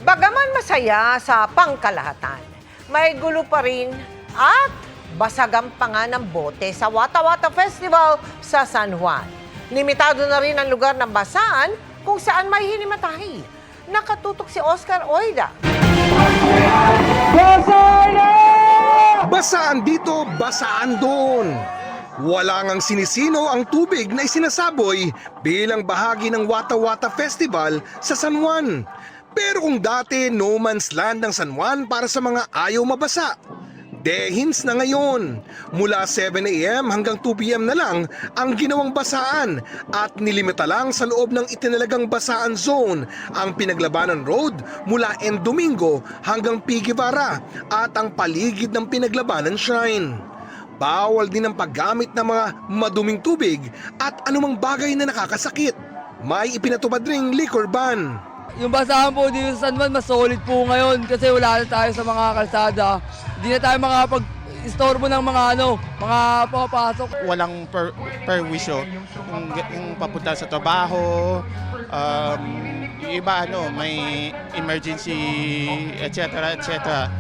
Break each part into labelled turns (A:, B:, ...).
A: Bagaman masaya sa pangkalahatan, may gulo pa rin at basagam pa nga ng bote sa Wata Wata Festival sa San Juan. Limitado na rin ang lugar ng basaan kung saan may hinimatahi. Nakatutok si Oscar Oida.
B: Basaan dito, basaan doon. Wala ngang sinisino ang tubig na isinasaboy bilang bahagi ng Wata Wata Festival sa San Juan. Pero kung dati no man's land ng San Juan para sa mga ayaw mabasa, dehins na ngayon. Mula 7 a.m. hanggang 2 p.m. na lang ang ginawang basaan at nilimita lang sa loob ng itinalagang basaan zone ang Pinaglabanan Road mula End Domingo hanggang P. Guevara at ang paligid ng Pinaglabanan Shrine. Bawal din ang paggamit ng mga maduming tubig at anumang bagay na nakakasakit. May ipinatupad ring liquor ban.
C: Yung basahan po dito sa San Juan, mas solid po ngayon kasi wala na tayo sa mga kalsada. Hindi na tayo makapag-istorbo ng mga papasok.
D: Walang perwisyo yung papunta sa trabaho, yung iba may emergency, etc. etc.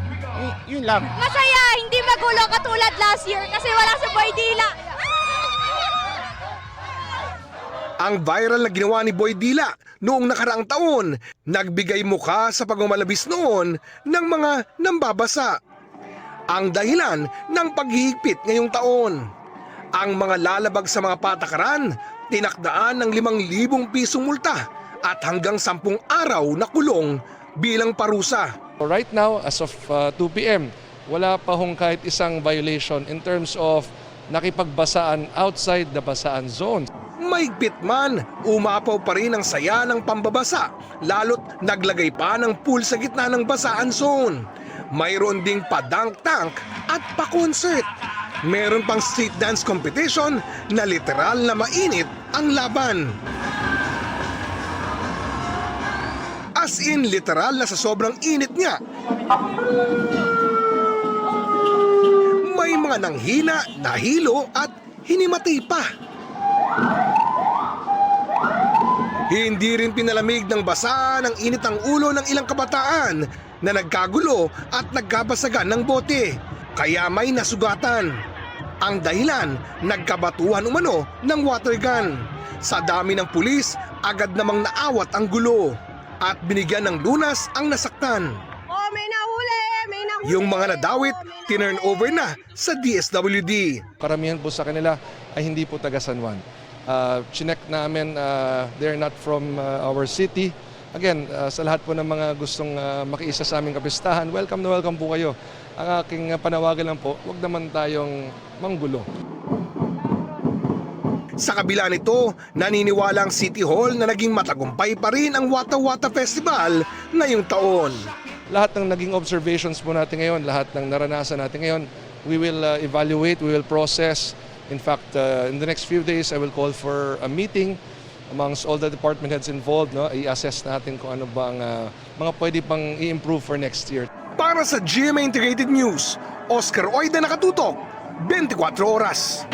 D: Yun lang.
E: Masaya, hindi magulo katulad last year kasi wala sa Boy Dila.
B: Ang viral na ginawa ni Boy Dila noong nakaraang taon, nagbigay muka sa pagmamalabis noon ng mga nambabasa. Ang dahilan ng paghihigpit ngayong taon. Ang mga lalabag sa mga patakaran, tinakdaan ng 5,000 pisong multa at hanggang 10 araw na kulong bilang parusa.
F: Right now, as of 2 p.m., wala pa hong kahit isang violation in terms of nakipagbasaan outside the basaan zone.
B: Mahigpit man, umapaw pa rin ang saya ng pambabasa, lalo't naglagay pa ng pool sa gitna ng basaan zone. Mayroon ding pa-dunk tank at pa-concert. Meron pang street dance competition na literal na mainit ang laban. As in, literal na sa sobrang init niya. May mga nanghina, nahilo at hinimatay pa. Hindi rin pinalamig ng basa ng init ang ulo ng ilang kabataan na nagkagulo at nagkabasagan ng bote. Kaya may nasugatan. Ang dahilan, nagkabatuhan umano ng water gun. Sa dami ng pulis, agad namang naawat ang gulo at binigyan ng lunas ang nasaktan.
E: Oh, may nahuli!
B: Yung mga nadawit, tinurn over na sa DSWD.
F: Karamihan po sa kanila ay hindi po taga San Juan. Chinek namin, they're not from our city. Again, sa lahat po ng mga gustong makiisa sa aming kapistahan, welcome na welcome po kayo. Ang aking panawagan lang po, huwag naman tayong manggulo.
B: Sa kabila nito, naniniwala ang City Hall na naging matagumpay pa rin ang Wata Wata Festival ngayong taon.
F: Lahat ng naging observations po natin ngayon, lahat ng naranasan natin ngayon, we will evaluate, we will process. In fact, in the next few days, I will call for a meeting amongst all the department heads involved. I-assess natin kung ano ba ang mga pwede pang i-improve for next year.
B: Para sa GMA Integrated News, Oscar Oida, nakatutok, 24 oras.